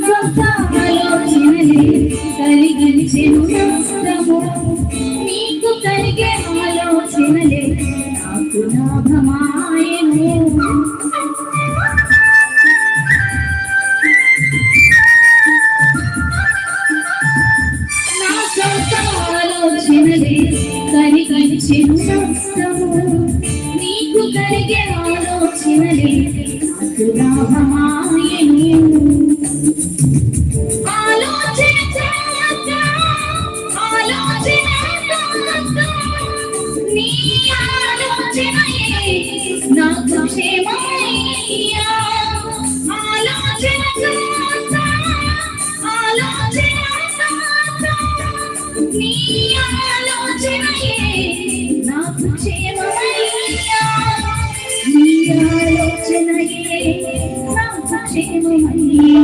సొంత ఆలోచనలే కలిగించెను నష్టము నీకు కలిగే ఆలోచనలే నాకు లాభమాయెను నా సొంత ఆలోచనలే కలిగించెను నష్టము నీకు కలిగే ఆలోచనలే నాకు లాభమాయెను నాకు క్షేమయ్యా ఆలోచన నీ ఆలోచనయే నాకు క్షేమయ్యా నీ ఆలోచనయే నాకు క్షేమయ్యా